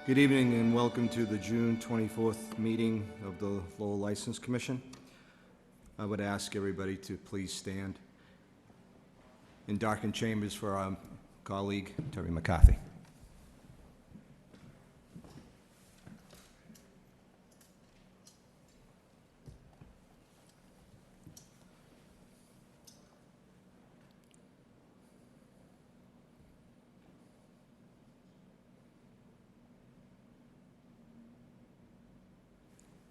Good evening and welcome to the June 24th meeting of the Lowell License Commission. I would ask everybody to please stand in darkened chambers for our colleague, Terry McCarthy.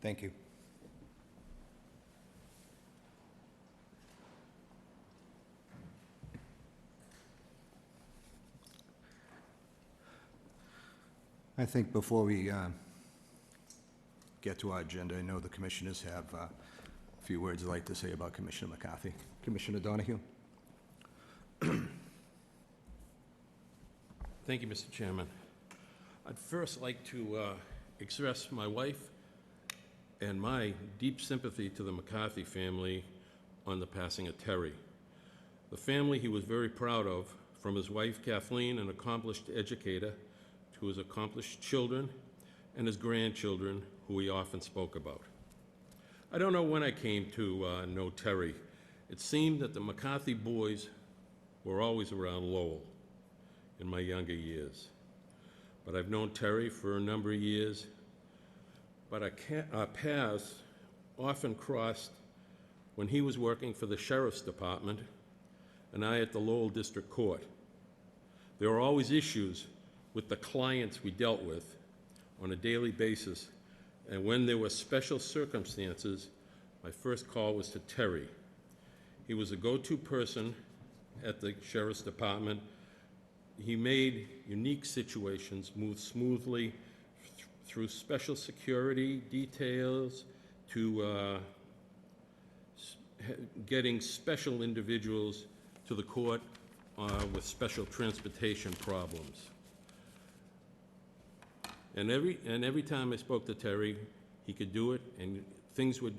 Thank you. I think before we get to our agenda, I know the commissioners have a few words I'd like to say about Commissioner McCarthy. Commissioner Donahue. Thank you, Mr. Chairman. I'd first like to express my wife and my deep sympathy to the McCarthy family on the passing of Terry. The family he was very proud of, from his wife Kathleen, an accomplished educator, to his accomplished children and his grandchildren, who he often spoke about. I don't know when I came to know Terry. It seemed that the McCarthy boys were always around Lowell in my younger years. But I've known Terry for a number of years, but our paths often crossed when he was working for the Sheriff's Department and I at the Lowell District Court. There were always issues with the clients we dealt with on a daily basis, and when there were special circumstances, my first call was to Terry. He was a go-to person at the Sheriff's Department. He made unique situations move smoothly through special security details to getting special individuals to the court with special transportation problems. And every time I spoke to Terry, he could do it and things would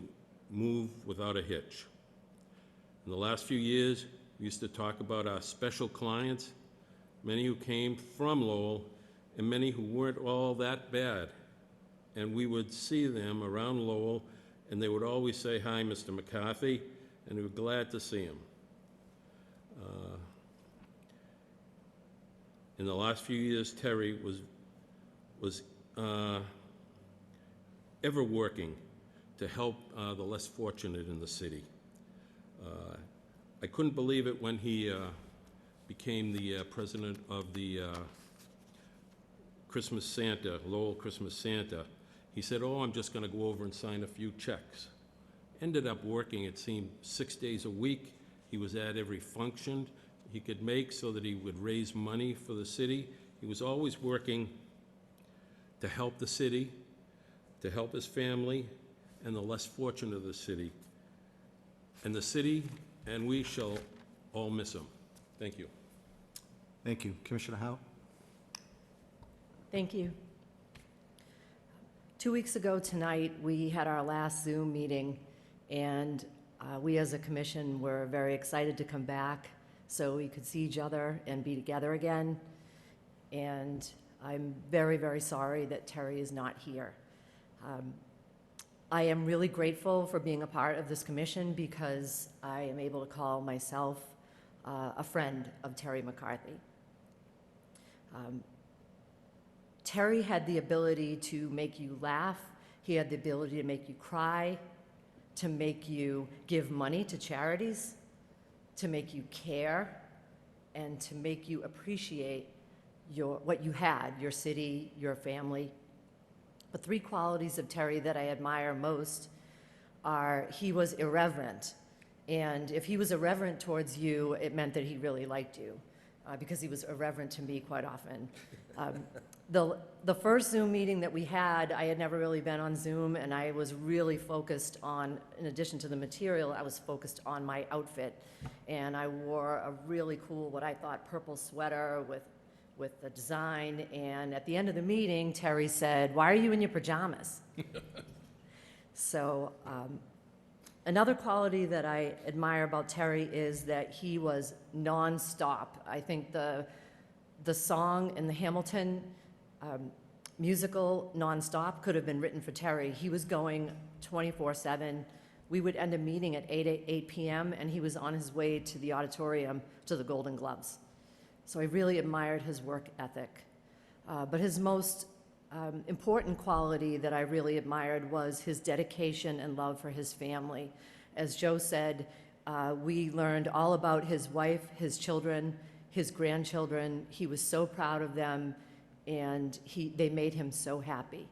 move without a hitch. In the last few years, we used to talk about our special clients, many who came from Lowell and many who weren't all that bad. And we would see them around Lowell, and they would always say, "Hi, Mr. McCarthy," and we were glad to see him. In the last few years, Terry was ever working to help the less fortunate in the city. I couldn't believe it when he became the president of the Christmas Santa, Lowell Christmas Santa. He said, "Oh, I'm just going to go over and sign a few checks." Ended up working, it seemed, 6 days a week. He was at every function he could make so that he would raise money for the city. He was always working to help the city, to help his family, and the less fortunate of the city. And the city, and we shall all miss him. Thank you. Thank you. Commissioner Howe. Thank you. 2 weeks ago tonight, we had our last Zoom meeting, and we as a commission were very excited to come back so we could see each other and be together again. And I'm very, very sorry that Terry is not here. I am really grateful for being a part of this commission because I am able to call myself a friend of Terry McCarthy. Terry had the ability to make you laugh. He had the ability to make you cry, to make you give money to charities, to make you care, and to make you appreciate what you had, your city, your family. The three qualities of Terry that I admire most are he was irreverent. And if he was irreverent towards you, it meant that he really liked you, because he was irreverent to me quite often. The first Zoom meeting that we had, I had never really been on Zoom, and I was really focused on, in addition to the material, I was focused on my outfit. And I wore a really cool, what I thought, purple sweater with the design. And at the end of the meeting, Terry said, "Why are you in your pajamas?" So another quality that I admire about Terry is that he was nonstop. I think the song in the Hamilton musical, Nonstop, could have been written for Terry. He was going 24/7. We would end a meeting at 8 p.m., and he was on his way to the auditorium to the Golden Gloves. So I really admired his work ethic. But his most important quality that I really admired was his dedication and love for his family. As Joe said, we learned all about his wife, his children, his grandchildren. He was so proud of them, and they made him so happy.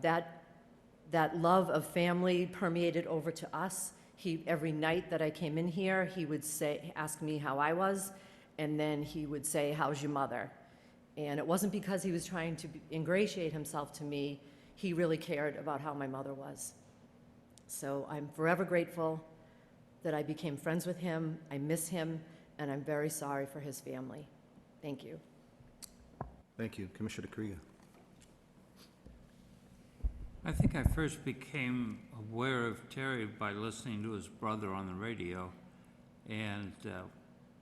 That love of family permeated over to us. Every night that I came in here, he would ask me how I was, and then he would say, "How's your mother?" And it wasn't because he was trying to ingratiate himself to me. He really cared about how my mother was. So I'm forever grateful that I became friends with him. I miss him, and I'm very sorry for his family. Thank you. Thank you. Commissioner Krieger. I think I first became aware of Terry by listening to his brother on the radio. And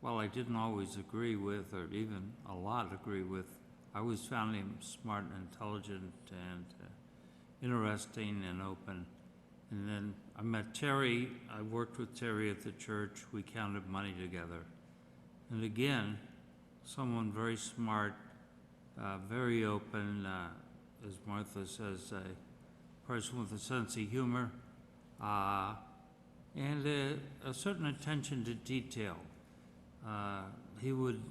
while I didn't always agree with, or even a lot agree with, I always found him smart and intelligent and interesting and open. And then I met Terry. I worked with Terry at the church. We counted money together. And again, someone very smart, very open, as Martha says, a person with a sense of humor, and a certain attention to detail. He would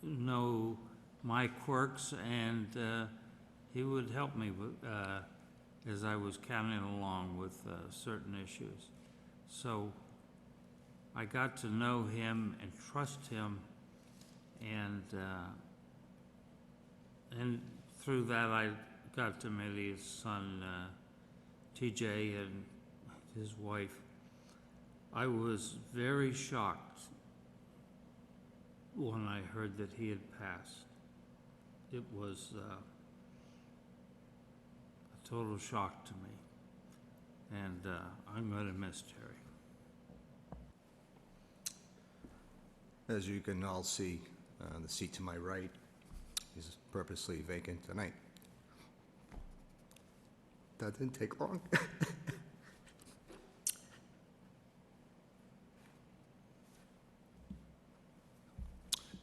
know my quirks, and he would help me as I was counting along with certain issues. So I got to know him and trust him, and through that I got to meet his son, TJ, and his wife. I was very shocked when I heard that he had passed. It was a total shock to me, and I'm going to miss Terry. As you can all see, the seat to my right is purposely vacant tonight. That didn't take long.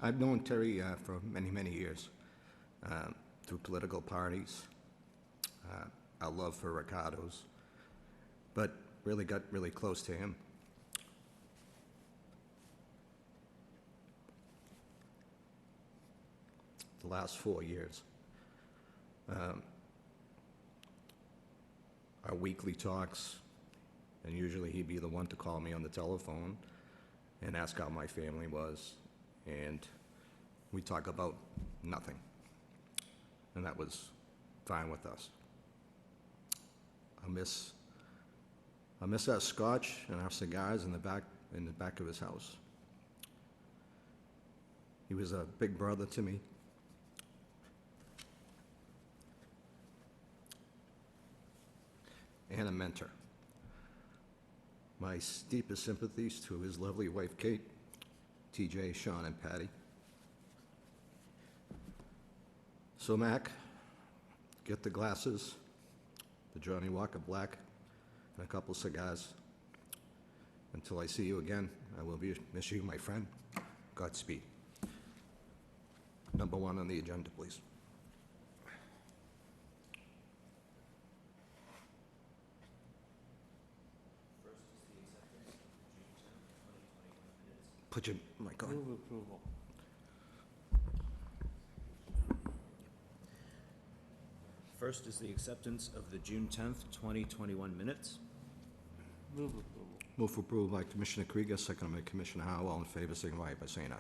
I've known Terry for many, many years, through political parties, our love for Ricardo's, but really got really close to him. The last 4 years. Our weekly talks, and usually he'd be the one to call me on the telephone and ask how my family was, and we talk about nothing, and that was fine with us. I miss our scotch and our cigars in the back of his house. He was a big brother to me. and a mentor. My deepest sympathies to his lovely wife, Kate, TJ, Sean, and Patty. So, Mac, get the glasses, the Johnny Walker Black, and a couple cigars. Until I see you again, I will miss you, my friend. Godspeed. Number 1 on the agenda, please. Put your mic on. Move approval. First is the acceptance of the June 10th, 2021 minutes. Move approval. Move for approval by Commissioner Krieger, seconded by Commissioner Howell. All in favor, signify by saying aye.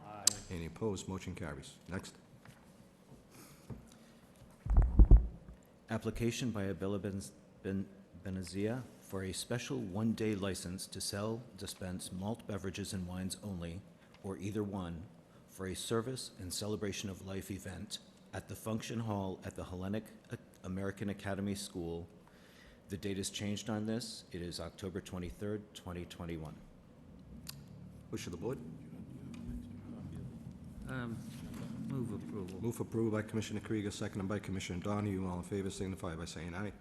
Aye. Any opposed? Motion carries. Next. Application by Abella Benazia for a special one-day license to sell, dispense malt beverages and wines only, or either one, for a service and celebration of life event at the function hall at the Hellenic American Academy School. The date is changed on this. It is October 23rd, 2021. Wish of the board. Move approval. Move for approval by Commissioner Krieger, seconded by Commissioner Donahue. All in favor, signify by saying aye.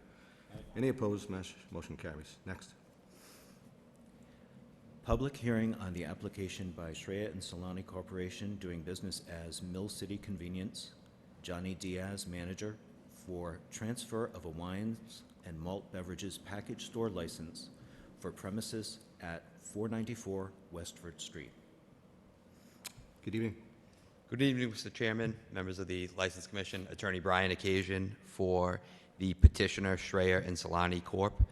Any opposed? Motion carries. Next. Public hearing on the application by Shreya and Solani Corporation doing business as Mill City Convenience, Johnny Diaz, manager, for transfer of a wines and malt beverages package store license for premises at 494 Westford Street. Good evening. Good evening, Mr. Chairman, members of the License Commission, Attorney Brian Occasion for the petitioner Shreya and Solani Corp.,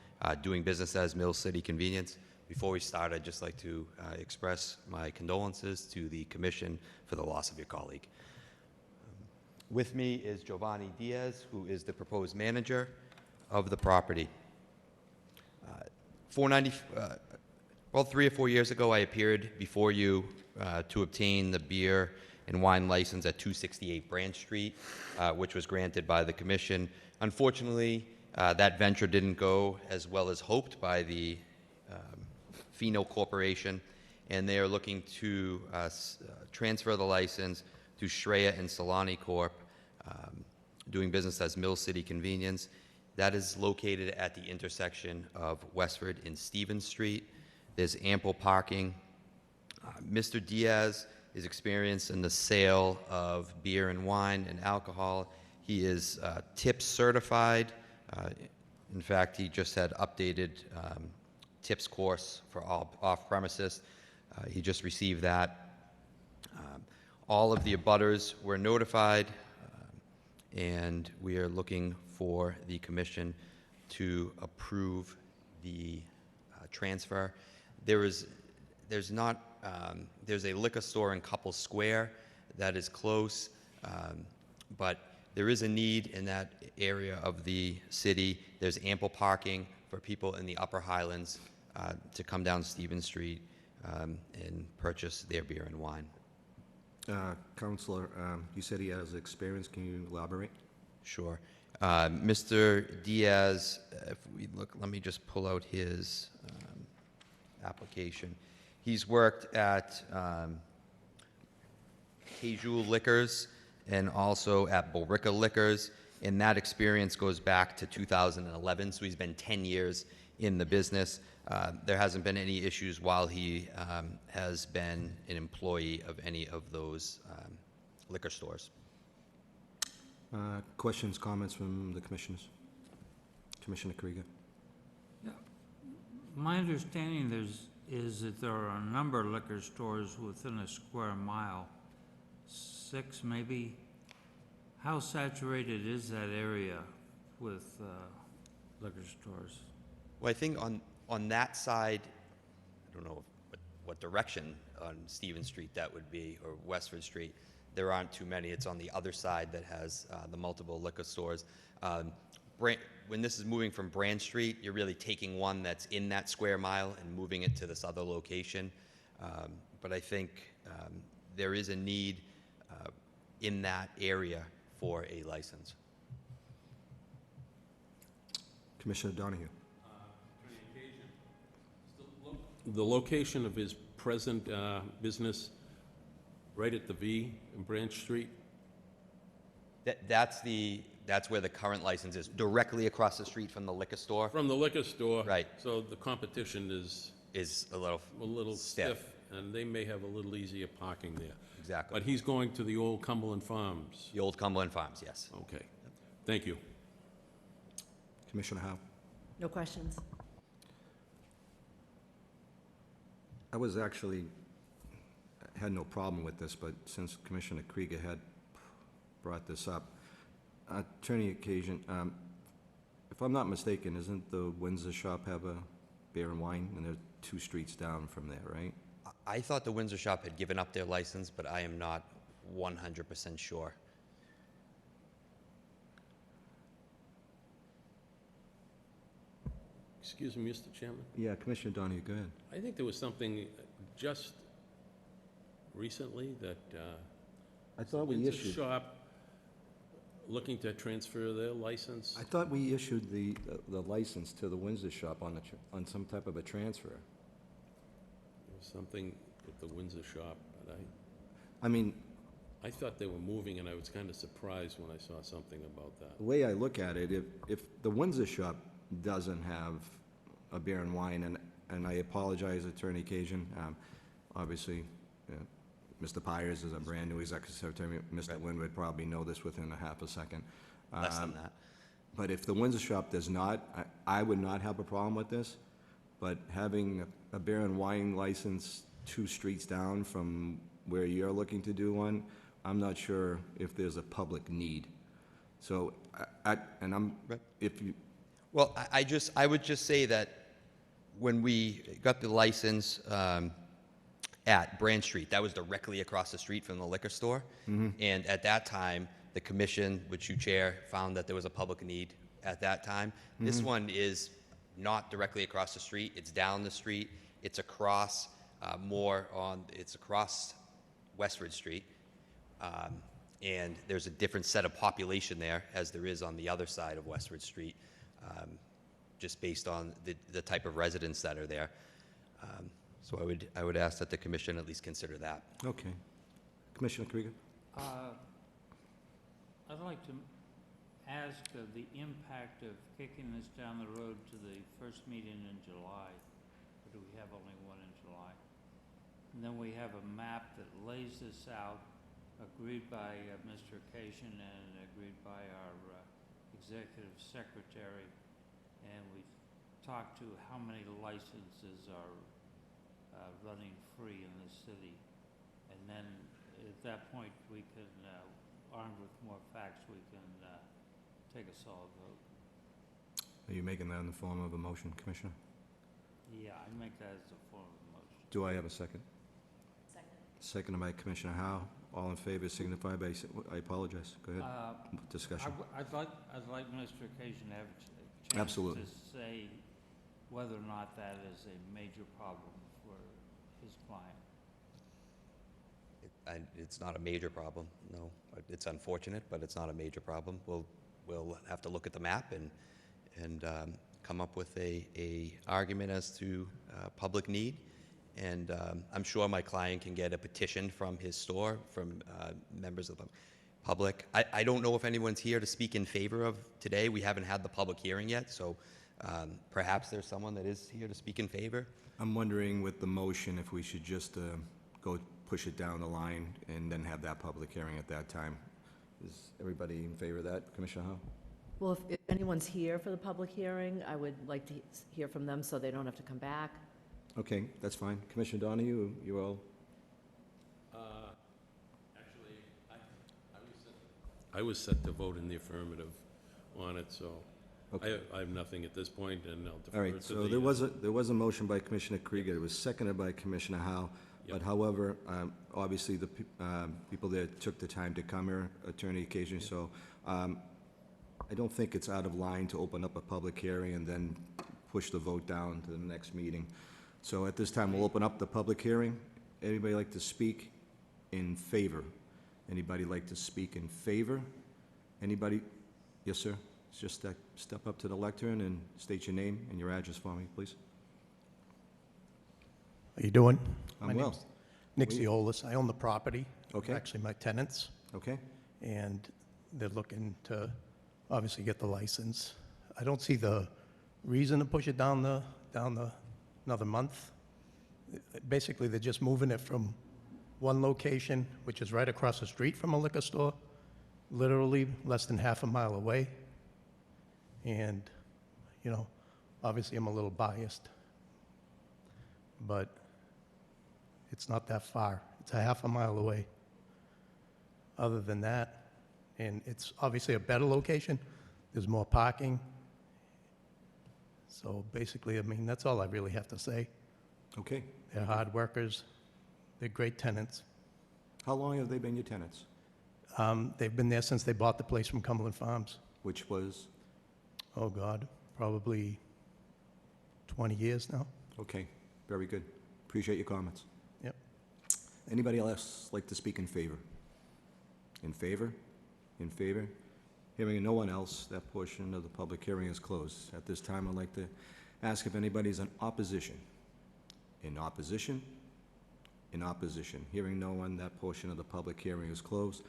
doing business as Mill City Convenience. Before we start, I'd just like to express my condolences to the Commission for the loss of your colleague. With me is Giovanni Diaz, who is the proposed manager of the property. 3 or 4 years ago, I appeared before you to obtain the beer and wine license at 268 Branch Street, which was granted by the Commission. Unfortunately, that venture didn't go as well as hoped by the Fino Corporation, and they are looking to transfer the license to Shreya and Solani Corp., doing business as Mill City Convenience. That is located at the intersection of Westford and Stevens Street. There's ample parking. Mr. Diaz is experienced in the sale of beer and wine and alcohol. He is TIPS certified. In fact, he just had updated TIPS course for all off-premises. He just received that. All of the abutters were notified, and we are looking for the Commission to approve the transfer. There's a liquor store in Couple Square that is close, but there is a need in that area of the city. There's ample parking for people in the Upper Highlands to come down Stevens Street and purchase their beer and wine. Counselor, you said he has experience. Can you elaborate? Sure. Mr. Diaz, if we look, let me just pull out his application. He's worked at Cajul Liquors and also at Borica Liquors, and that experience goes back to 2011, so he's been 10 years in the business. There hasn't been any issues while he has been an employee of any of those liquor stores. Questions, comments from the commissioners? Commissioner Krieger. My understanding is that there are a number of liquor stores within a square mile, 6 maybe. How saturated is that area with liquor stores? Well, I think on that side, I don't know what direction on Stevens Street that would be, or Westford Street. There aren't too many. It's on the other side that has the multiple liquor stores. When this is moving from Branch Street, you're really taking one that's in that square mile and moving it to this other location. But I think there is a need in that area for a license. Commissioner Donahue. the location of his present business, right at the V in Branch Street? That's where the current license is, directly across the street from the liquor store. From the liquor store. Right. So the competition is Is a little a little stiff. stiff, and they may have a little easier parking there. Exactly. But he's going to the old Cumberland Farms. The old Cumberland Farms, yes. Okay. Thank you. Commissioner Howe? No questions? I was actually, had no problem with this, but since Commissioner Krieger had brought this up, Attorney Occasion, if I'm not mistaken, isn't the Windsor shop have a beer and wine? And they're 2 streets down from there, right? I thought the Windsor shop had given up their license, but I am not 100% sure. Excuse me, Mr. Chairman? Yeah, Commissioner Donahue, go ahead. I think there was something just recently that I thought we Windsor issued, Shop looking to transfer their license. I thought we issued the license to the Windsor shop on on some type of a transfer. There was something with the Windsor Shop, but I mean, I thought they were moving, and I was kind of surprised when I saw something about that. the way I look at it, if the Windsor shop doesn't have a beer and wine, and I apologize, Attorney Cajun, obviously, Mr. Pyers is a brand-new executive secretary. Mr. Right. Wynn would probably know this within a half a second. Less than that. But if the Windsor shop does not, I would not have a problem with this, but having a beer and wine license 2 streets down from where you're looking to do one, I'm not sure if there's a public need. So, and I'm, Right. if you, Well, I would just say that when we got the license at Branch Street, that was directly across the street from the liquor store. And at that time, the commission, which you chair, found that there was a public need at that time. This one is not directly across the street, it's down the street, it's across it's across Westford Street. And there's a different set of population there, as there is on the other side of Westford Street, just based on the type of residents that are there. So I would ask that the commission at least consider that. okay. Commissioner Krieger? I'd like to ask the impact of kicking this down the road to the first meeting in July. Or do we have only one in July? And then we have a map that lays this out, agreed by Mr. Occasion and agreed by our executive secretary. And we talked to how many licenses are running free in the city. And then at that point, we can, armed with more facts, we can take a solid vote. Are you making that in the form of a motion, Commissioner? Yeah, I make that as a form of motion. Do I have a second? Second. Seconded by Commissioner Howe. All in favor signify by, I apologize. Go ahead. Discussion. I'd like Mr. Occasion to have a chance Absolutely. to say whether or not that is a major problem for his client. It's not a major problem, no. It's unfortunate, but it's not a major problem. We'll have to look at the map and come up with a argument as to public need. And I'm sure my client can get a petition from his store, from members of the public. I don't know if anyone's here to speak in favor of today. We haven't had the public hearing yet, so perhaps there's someone that is here to speak in favor. I'm wondering with the motion if we should just go push it down the line and then have that public hearing at that time. Is everybody in favor of that, Commissioner Howe? Well, if anyone's here for the public hearing, I would like to hear from them so they don't have to come back. Okay, that's fine. Commissioner Donahue, you all? Actually, I was set to vote in the affirmative on it, so Okay. I have nothing at this point, and I'll All defer to right, the... so there was a motion by Commissioner Krieger. It was seconded by Commissioner Howe. But Yep. however, obviously, the people that took the time to come here, Attorney Occasion, so I don't think it's out of line to open up a public hearing and then push the vote down to the next meeting. So at this time, we'll open up the public hearing. Anybody like to speak in favor? Anybody like to speak in favor? Anybody? Yes, sir. Just step up to the lectern and state your name and your address for me, please. How you doing? I'm My well. name's Nick Ziolis. I own the property. Okay. Actually, my tenants, Okay? and they're looking to obviously get the license. I don't see the reason to push it down another month. Basically, they're just moving it from one location, which is right across the street from a liquor store, literally less than half a mile away. And, you know, obviously I'm a little biased, but it's not that far. It's a half a mile away. Other than that, and it's obviously a better location, there's more parking. So basically, I mean, that's all I really have to say. Okay. They're hard workers, they're great tenants. How long have they been your tenants? They've been there since they bought the place from Cumberland Farms. Which was, Oh, God, probably 20 years now. okay, very good. Appreciate your comments. Yep. Anybody else like to speak in favor? In favor? In favor? Hearing no one else, that portion of the public hearing is closed. At this time, I'd like to ask if anybody's in opposition. In opposition? In opposition. Hearing no one, that portion of the public hearing is closed.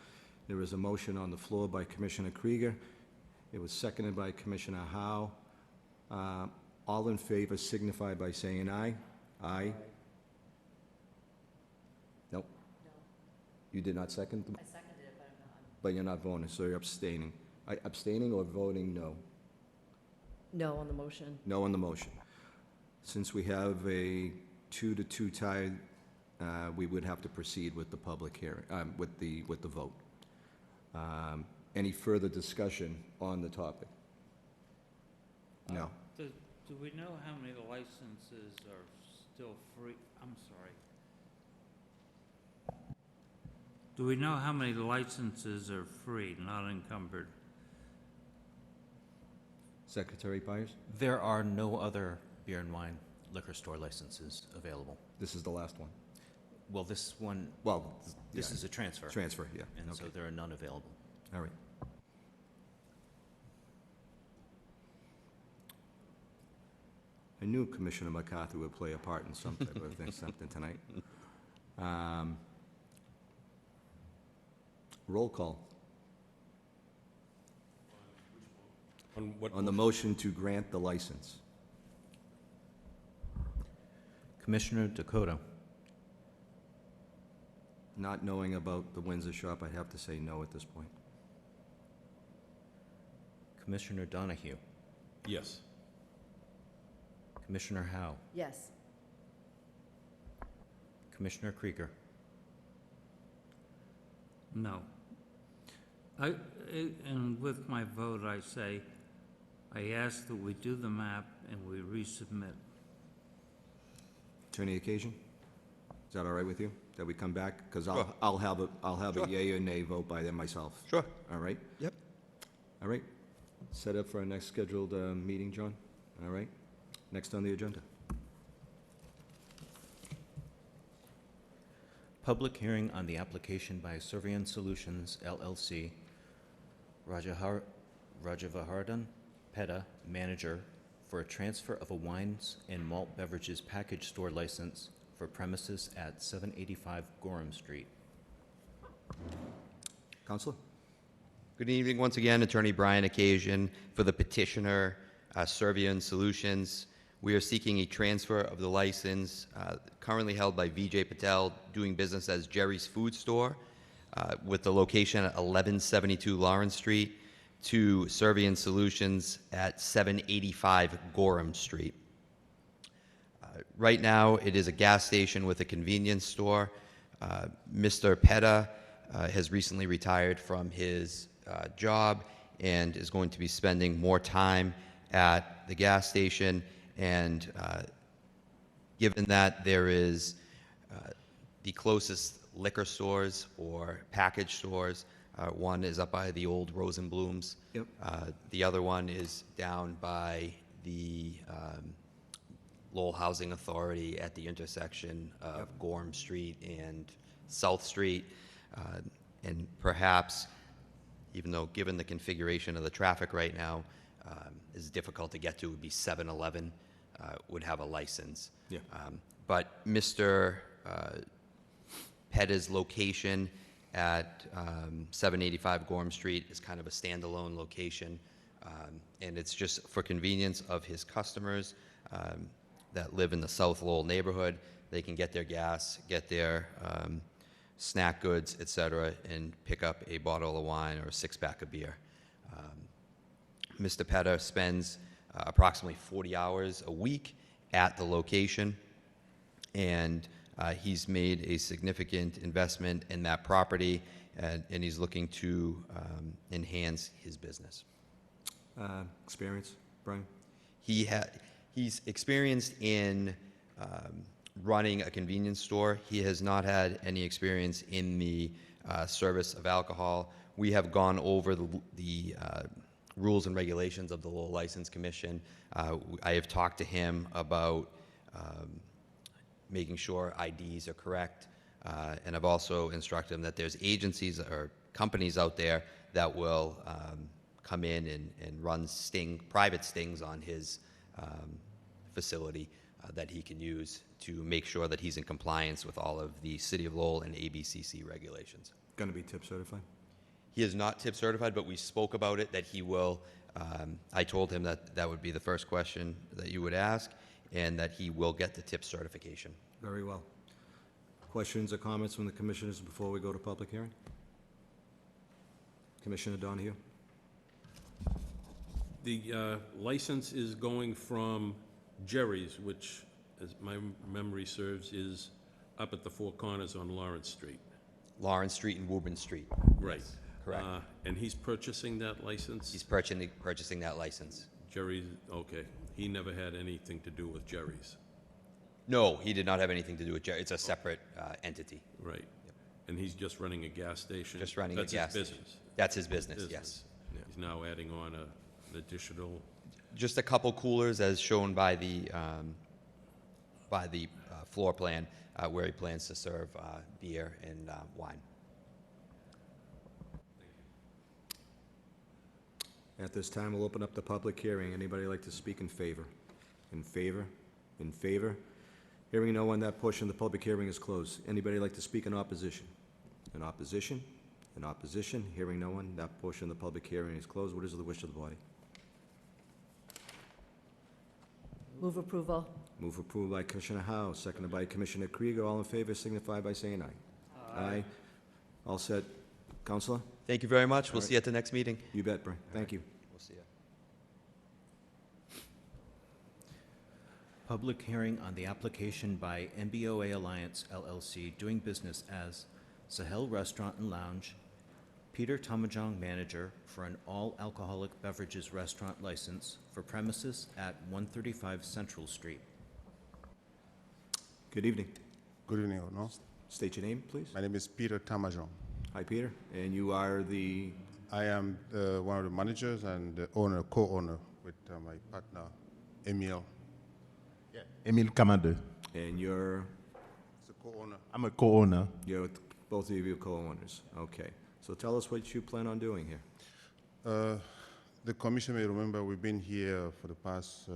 There is a motion on the floor by Commissioner Krieger. It was seconded by Commissioner Howe. All in favor signify by saying aye. Aye. Nope. You did not second? I seconded it, but I'm not. But you're not voting, so you're abstaining. Abstaining or voting no? No on the motion. No on the motion. Since we have a 2-2 tie, we would have to proceed with the public hearing, with the vote. Any further discussion on the topic? No. Do we know how many licenses are still free? I'm sorry. Do we know how many licenses are free, not encumbered? Secretary Byers, There are no other beer and wine liquor store licenses available. this is the last one. Well, this one, Well, this yeah, is a transfer. transfer, yeah. And so Okay. there are none available. All right. I knew Commissioner McCarthy would play a part in some type of thing, something tonight. Roll call On what on the motion to grant the license. Commissioner Dakota, Not knowing about the Windsor shop, I'd have to say no at this point. Commissioner Donahue, Yes. Commissioner Howe, Yes. Commissioner Krieger, No. And with my vote, I say, I ask that we do the map and we resubmit. Attorney Occasion, is that all right with you, that we come back? Because Sure. I'll have a Sure. yea or nay vote by then myself. Sure. All right? Yep. All right. Set up for our next scheduled meeting, John? All right. Next on the agenda. public hearing on the application by Servian Solutions LLC, Rajavardhan Petta, manager, for a transfer of a wines and malt beverages package store license for premises at 785 Gorham Street. Counselor? Good evening once again, Attorney Brian Occasion for the petitioner, Servian Solutions. We are seeking a transfer of the license currently held by Vijay Patel, doing business as Jerry's Food Store, with the location at 1172 Lawrence Street, to Servian Solutions at 785 Gorham Street. Right now, it is a gas station with a convenience store. Mr. Petta has recently retired from his job and is going to be spending more time at the gas station. And given that there is the closest liquor stores or package stores, one is up by the old Rosenblums. Yep. The other one is down by the Lowell Housing Authority at the intersection of Gorham Street and South Street. And perhaps, even though given the configuration of the traffic right now, is difficult to get to, would be 7-Eleven would have a license. Yeah. But Mr. Petta's location at 785 Gorham Street is kind of a standalone location, and it's just for convenience of his customers that live in the South Lowell neighborhood. They can get their gas, get their snack goods, et cetera, and pick up a bottle of wine or a six-pack of beer. Mr. Petta spends approximately 40 hours a week at the location, and he's made a significant investment in that property, and he's looking to enhance his business. Experience, Brian? He's experienced in running a convenience store. He has not had any experience in the service of alcohol. We have gone over the rules and regulations of the Lowell License Commission. I have talked to him about making sure IDs are correct, and I've also instructed him that there's agencies or companies out there that will come in and run private stings on his facility that he can use to make sure that he's in compliance with all of the City of Lowell and ABCC regulations. Going to be tip certified? He is not tip certified, but we spoke about it, that he will. I told him that that would be the first question that you would ask, and that he will get the tip certification. Very well. Questions or comments from the commissioners before we go to public hearing? Commissioner Donahue? The license is going from Jerry's, which, as my memory serves, is up at the Four Corners on Lawrence Street. Lawrence Street and Woburn Street. Right. Correct. And he's purchasing that license? He's purchasing that license. Jerry's, okay. He never had anything to do with Jerry's. No, he did not have anything to do with Jerry. It's a separate entity. Right. And he's just running a gas station? Just running a That's gas his station. business? That's his business, yes. He's now adding on an additional, Just a couple coolers as shown by the floor plan where he plans to serve beer and wine. At this time, we'll open up the public hearing. Anybody like to speak in favor? In favor? In favor? Hearing no one, that portion of the public hearing is closed. Anybody like to speak in opposition? In opposition? In opposition? Hearing no one, that portion of the public hearing is closed. What is the wish of the body? Move approval. Move approved by Commissioner Howe, seconded by Commissioner Krieger. All in favor signify by saying aye. Aye. All set. Counselor? Thank you very much. We'll All right. see you at the next meeting. You bet, Brian. Thank you. We'll see you. Public hearing on the application by MBOA Alliance LLC doing business as Sahel Restaurant and Lounge, Peter Tamajong, manager, for an all-alcoholic beverages restaurant license for premises at 135 Central Street. Good evening. Good evening, no? State your name, please. My name is Peter Tamajong. Hi, Peter. And you are the, I am one of the managers and the owner, co-owner with my partner, Emil. Emile Kamade. and you're, He's a co-owner. I'm a co-owner. both of you co-owners. Okay. So tell us what you plan on doing here. The commission may remember we've been here for the past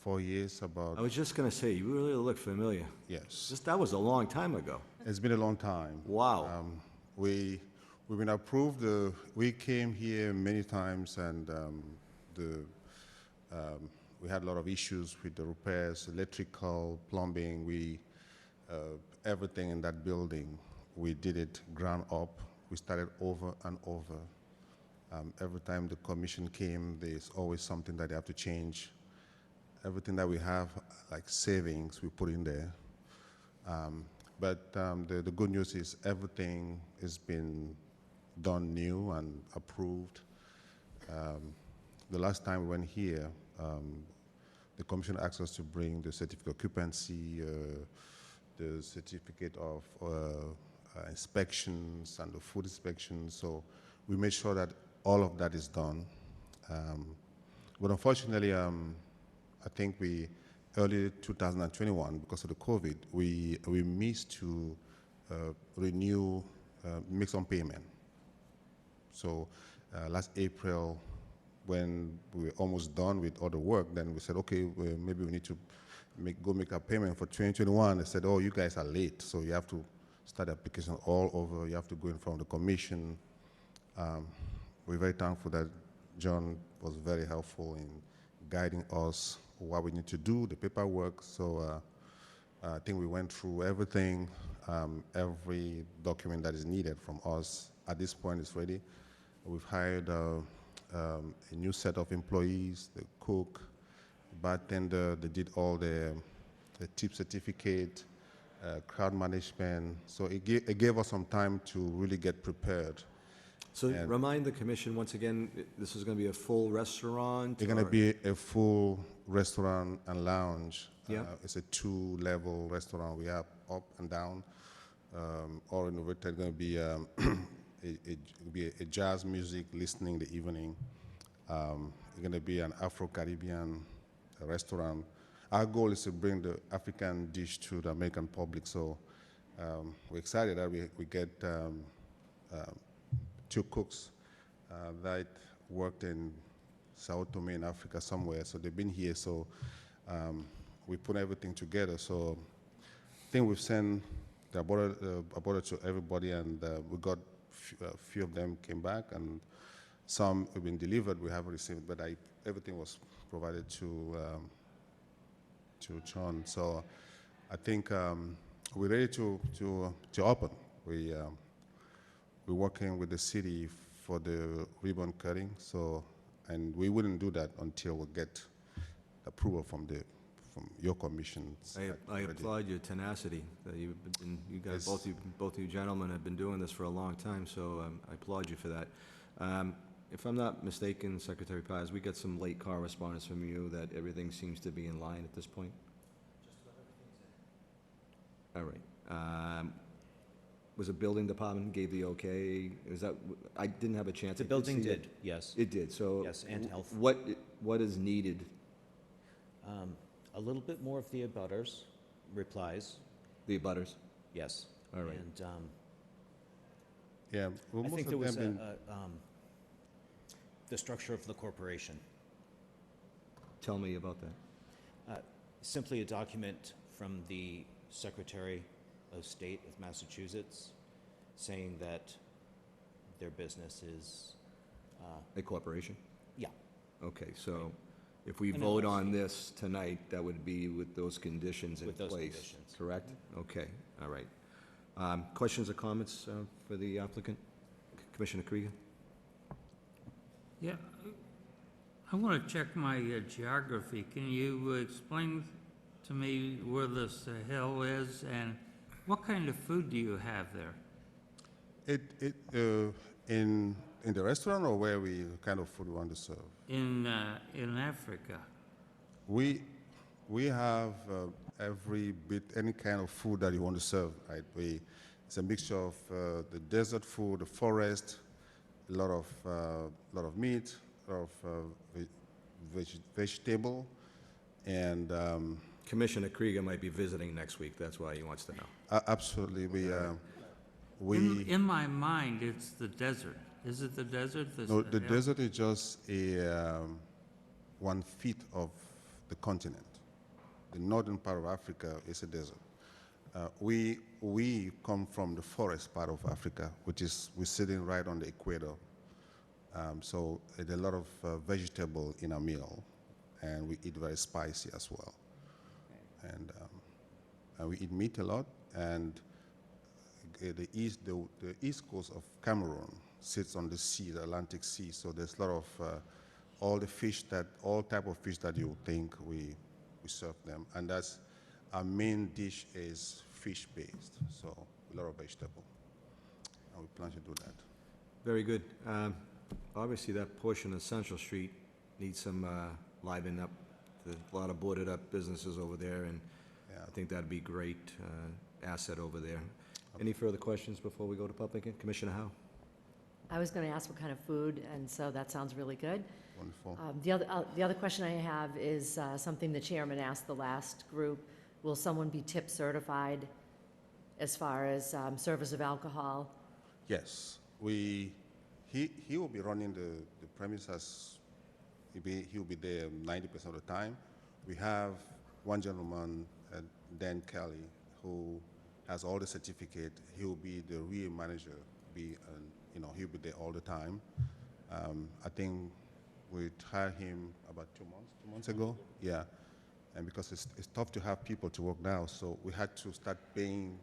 4 years about, I was just going to say, you really look familiar. yes. That was a long time ago. It's been a long time. Wow. We've been approved. We came here many times, and we had a lot of issues with the repairs, electrical, plumbing. Everything in that building, we did it ground up. We started over and over. Every time the commission came, there's always something that they have to change. Everything that we have, like savings, we put in there. But the good news is everything has been done new and approved. The last time we went here, the commission asked us to bring the certificate of occupancy, the certificate of inspections and the food inspections. So we made sure that all of that is done. But unfortunately, I think early 2021, because of the COVID, we missed to renew, make some payment. So last April, when we were almost done with all the work, then we said, okay, maybe we need to go make a payment for 2021. They said, oh, you guys are late, so you have to start the application all over. You have to go in front of the commission. We're very thankful that John was very helpful in guiding us what we need to do, the paperwork. So I think we went through everything, every document that is needed from us. At this point, it's ready. We've hired a new set of employees, the cook, bartender. They did all the tip certificate, crowd management. So it gave us some time to really get prepared. So And- remind the commission, once again, this is going to be a full restaurant? It's going to or- be a full restaurant and lounge. Yeah. It's a 2-level restaurant. We have up and down, all renovated. Going to be a jazz music listening in the evening. It's going to be an Afro-Caribbean restaurant. Our goal is to bring the African dish to the American public. So we're excited that we get 2 cooks that worked in Sao Tome in Africa somewhere. So they've been here. So we put everything together. So I think we've sent the aborted to everybody, and we got a few of them came back, and some have been delivered. We haven't received, but everything was provided to John. So I think we're ready to open. We're working with the city for the ribbon cutting. So, and we wouldn't do that until we get approval from your commission. I applaud your tenacity. You guys, Yes. both you gentlemen have been doing this for a long time, so I applaud you for that. If I'm not mistaken, Secretary Paz, we got some late correspondence from you that everything seems to be in line at this point? All right. Was the building department gave the okay? Is that, I didn't have a chance. The I building see that- did, yes. It did, so. Yes, and health. What is needed? A little bit more of the abutters replies, The abutters? yes. All right. And Yeah, well, I most think of there was them the structure of the corporation. Tell me about that. Simply a document from the Secretary of State of Massachusetts saying that their business is, A corporation? yeah, Okay, so if we An vote LLC. on this tonight, that would be with those conditions in With those place? conditions. Correct? Okay, all right. Questions or comments for the applicant? Commissioner Krieger? Yeah, I want to check my geography. Can you explain to me where this hill is, and what kind of food do you have there? in the restaurant, or where we kind of food we want to serve. In Africa? We have every bit, any kind of food that you want to serve, right? It's a mixture of the desert food, the forest, a lot of meat, a lot of vegetable, and Commissioner Krieger might be visiting next week, that's why he wants to know. absolutely In my mind, it's the desert. Is it the desert? no, the hill? desert is just 1 feet of the continent. The northern part of Africa is a desert. We come from the forest part of Africa, we're sitting right on the equator. So there's a lot of vegetable in our meal, and we eat very spicy as well. And we eat meat a lot, and the east coast of Cameroon sits on the sea, the Atlantic Sea. So there's a lot of all type of fish that you think we serve them, and that's our main dish is fish-based, so a lot of vegetable, and we plan to do that. Very good. Obviously, that portion of Central Street needs some liven up. There's a lot of boarded up businesses over there, and Yeah. I think that'd be great asset over there. Any further questions before we go to public? Commissioner Howe? I was going to ask what kind of food, and so that sounds really good. Wonderful. The other question I have is something the chairman asked the last group. Will someone be tip certified as far as service of alcohol? Yes, he will be running the premises. He'll be there 90% of the time. We have one gentleman, Dan Kelly, who has all the certificate. He will be the real manager. He'll be there all the time. I think we hired him about 2 months ago. Yeah, and because it's tough to have people to work now, so we had to start paying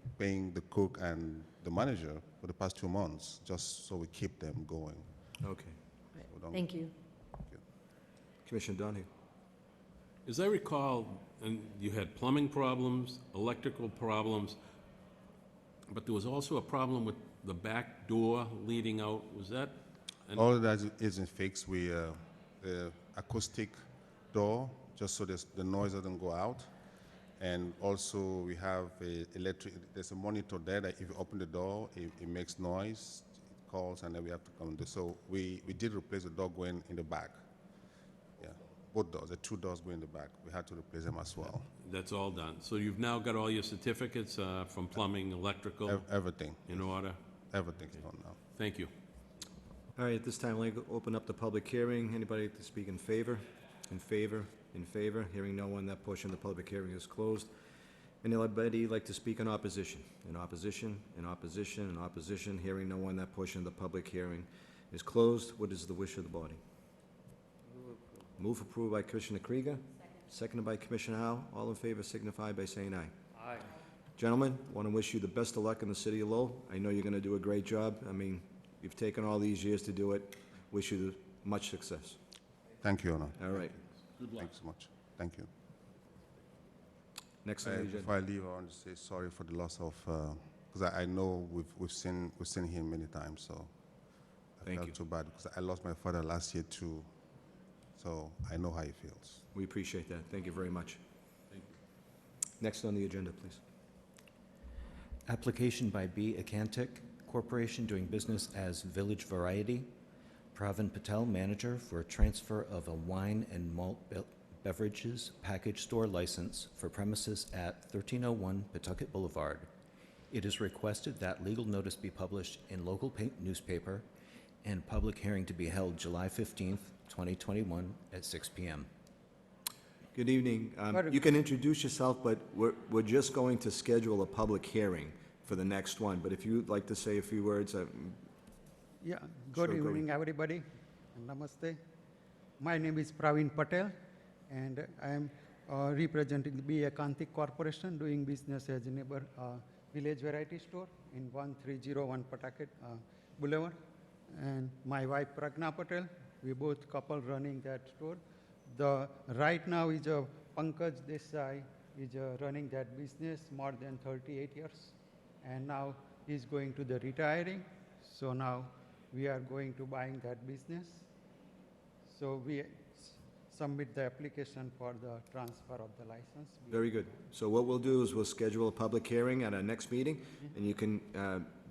the cook and the manager for the past 2 months, just so we keep them going. Okay. So don't- Thank you. Commissioner Donahue? As I recall, and you had plumbing problems, electrical problems, but there was also a problem with the back door leading out. Was that? All of that isn't fixed. The acoustic door, just so the noise doesn't go out. And also we have there's a monitor there that if you open the door, it makes noise, it calls, and then we have to come. So we did replace the door going in the back. Yeah, both doors, the 2 doors going in the back. We had to replace them as well. That's all done. So you've now got all your certificates from plumbing, electrical Everything, in order? everything's done now. Thank you. All right, at this time, I'd like to open up the public hearing. Anybody to speak in favor? In favor? In favor? Hearing no one, that portion of the public hearing is closed. Anybody like to speak in opposition? In opposition, in opposition, in opposition. Hearing no one, that portion of the public hearing is closed. What is the wish of the body? Move approved by Commissioner Krieger, seconded by Commissioner Howell. All in favor signify by saying aye. Aye. Gentlemen, want to wish you the best of luck in the city of Lowell. I know you're going to do a great job. I mean, you've taken all these years to do it. Wish you much success. Thank you, Honor. All right. Thanks so much. Thank you. Next on the agenda. Before I leave, I want to say sorry for the loss of, because I know we've seen him many times, so I Thank felt you. too bad because I lost my father last year too, so I know how he feels. We appreciate that. Thank you very much. Next on the agenda, please. Application by B. Acantic Corporation doing business as Village Variety. Pravin Patel, manager, for a transfer of a wine and malt beverages package store license for premises at 1301 Pawtucket Boulevard. It is requested that legal notice be published in local newspaper and public hearing to be held July 15th, 2021 at 6 p.m. Good evening. You can introduce yourself, but we're just going to schedule a public hearing for the next one. But if you'd like to say a few words, Yeah, good Sure, go evening, everybody. Namaste. My name is Pravin Patel, and I am representing the B. Akantik Corporation, doing business as a neighbor village variety store in 1301 Pawtucket Boulevard. And my wife Pragna Patel, we both couple running that store. Right now is Pankaj Desai is running that business more than 38 years, and now he's going to the retiring. So now we are going to buying that business. So we submit the application for the transfer of the license. very good. So what we'll do is we'll schedule a public hearing at our next meeting, and you can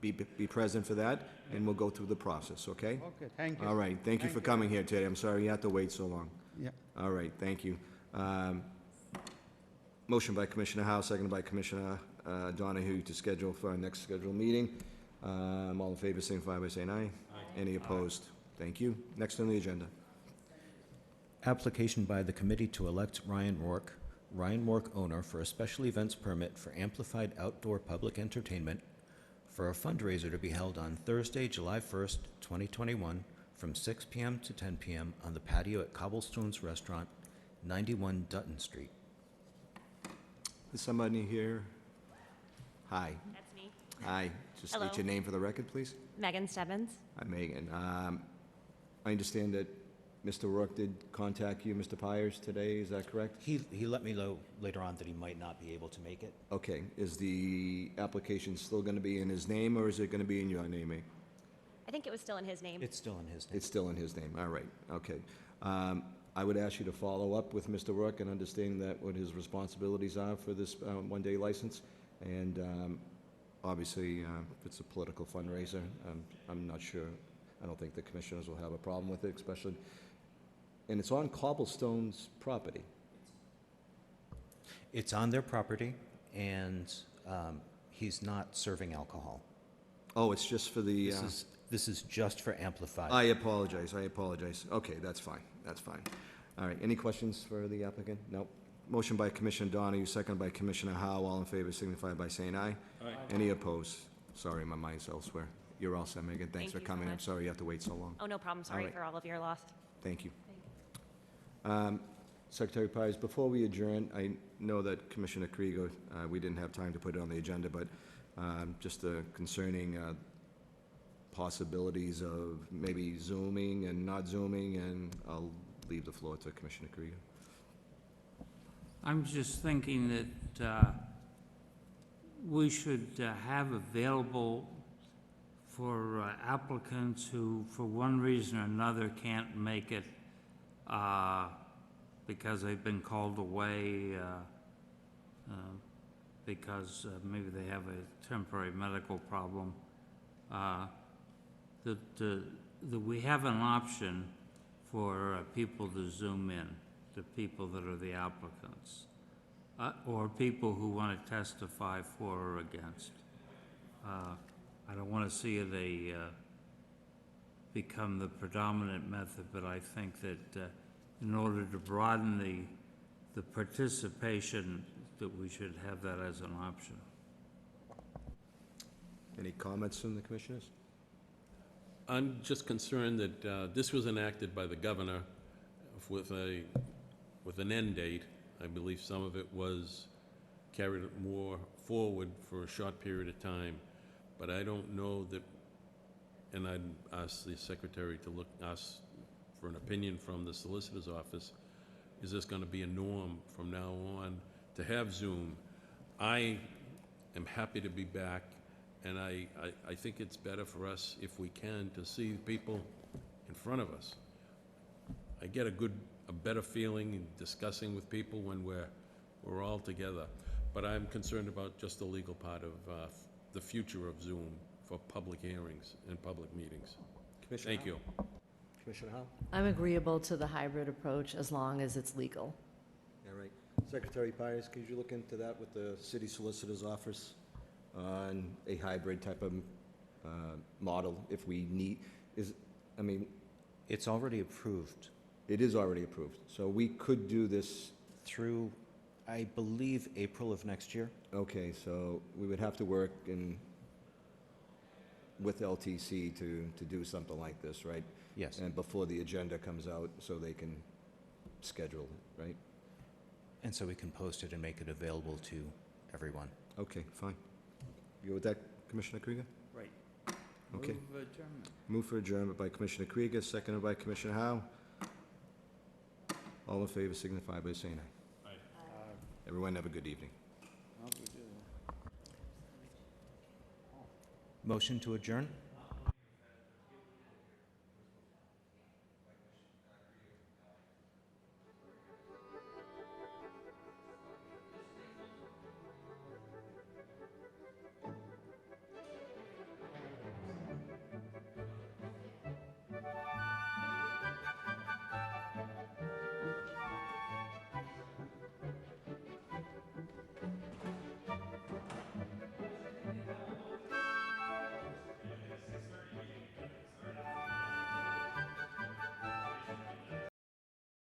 be present for that, and we'll go through the process, okay? Okay, thank you. All right, thank you for coming here today. I'm sorry you had to wait so long. Yeah. All right, thank you. Motion by Commissioner Howe, seconded by Commissioner Donahue to schedule for our next scheduled meeting. All in favor, signify by saying aye. Aye. Any opposed? Thank you. Next on the agenda. Application by the committee to elect Ryan Rourke owner, for a special events permit for amplified outdoor public entertainment for a fundraiser to be held on Thursday, July 1st, 2021, from 6 p.m. to 10 p.m. on the patio at Cobblestones Restaurant, 91 Dutton Street. Is somebody here? Hi. That's me. Hi. Just state Hello. your name for the record, please. Megan Stebbins. Hi, Megan. I understand that Mr. Rourke did contact you, Mr. Pyers, today. Is that correct? He let me know later on that he might not be able to make it. Okay. Is the application still going to be in his name, or is it going to be in your name, eh? I think it was still in his name. It's still in his name. It's still in his name. All right. Okay. I would ask you to follow up with Mr. Rourke and understanding that what his responsibilities are for this one-day license. And obviously, if it's a political fundraiser, I'm not sure. I don't think the commissioners will have a problem with it, especially. And it's on Cobblestone's property. It's on their property, and he's not serving alcohol. Oh, it's just for the. This is just for amplified. I apologize. I apologize. Okay, that's fine. That's fine. All right. Any questions for the applicant? Nope. Motion by Commissioner Donahue, second by Commissioner Howell. All in favor signify by saying aye. Aye. Any opposed? Sorry, my mind's elsewhere. You're all set, Megan. Thanks Thank for you so coming. I'm much. sorry you have to wait so long. Oh, no problem. Sorry right. for all of your loss. Thank you. Secretary Pires, before we adjourn, I know that Commissioner Krieger, we didn't have time to put it on the agenda, but just concerning possibilities of maybe Zooming and not Zooming, and I'll leave the floor to Commissioner Krieger. I'm just thinking that we should have available for applicants who, for one reason or another, can't make it because they've been called away, because maybe they have a temporary medical problem, that we have an option for people to Zoom in, the people that are the applicants, or people who want to testify for or against. I don't want to see it become the predominant method, but I think that in order to broaden the participation, that we should have that as an option. Any comments from the commissioners? I'm just concerned that this was enacted by the governor with an end date. I believe some of it was carried more forward for a short period of time, but I don't know that, and I'd ask the secretary to ask for an opinion from the solicitor's office, is this going to be a norm from now on to have Zoom? I am happy to be back, and I think it's better for us, if we can, to see people in front of us. I get a better feeling in discussing with people when we're all together. But I'm concerned about just the legal part of the future of Zoom for public hearings and public meetings. Commissioner Thank you. Commissioner Howell? I'm agreeable to the hybrid approach as long as it's legal. All right. Secretary Pires, could you look into that with the city solicitor's office on a hybrid type of model if we need, It's already approved it is already approved, so we could do this. through, I believe, April of next year. Okay, so we would have to work with LTC to do something like this, right? Yes. And before the agenda comes out, so they can schedule it, right? And so we can post it and make it available to everyone. Okay, fine. You go with that, Commissioner Krieger? Right. Okay. Move adjournment. Move for adjournment by Commissioner Krieger, seconded by Commissioner Howe. All in favor signify by saying aye. Aye. Everyone have a good evening. Motion to adjourn?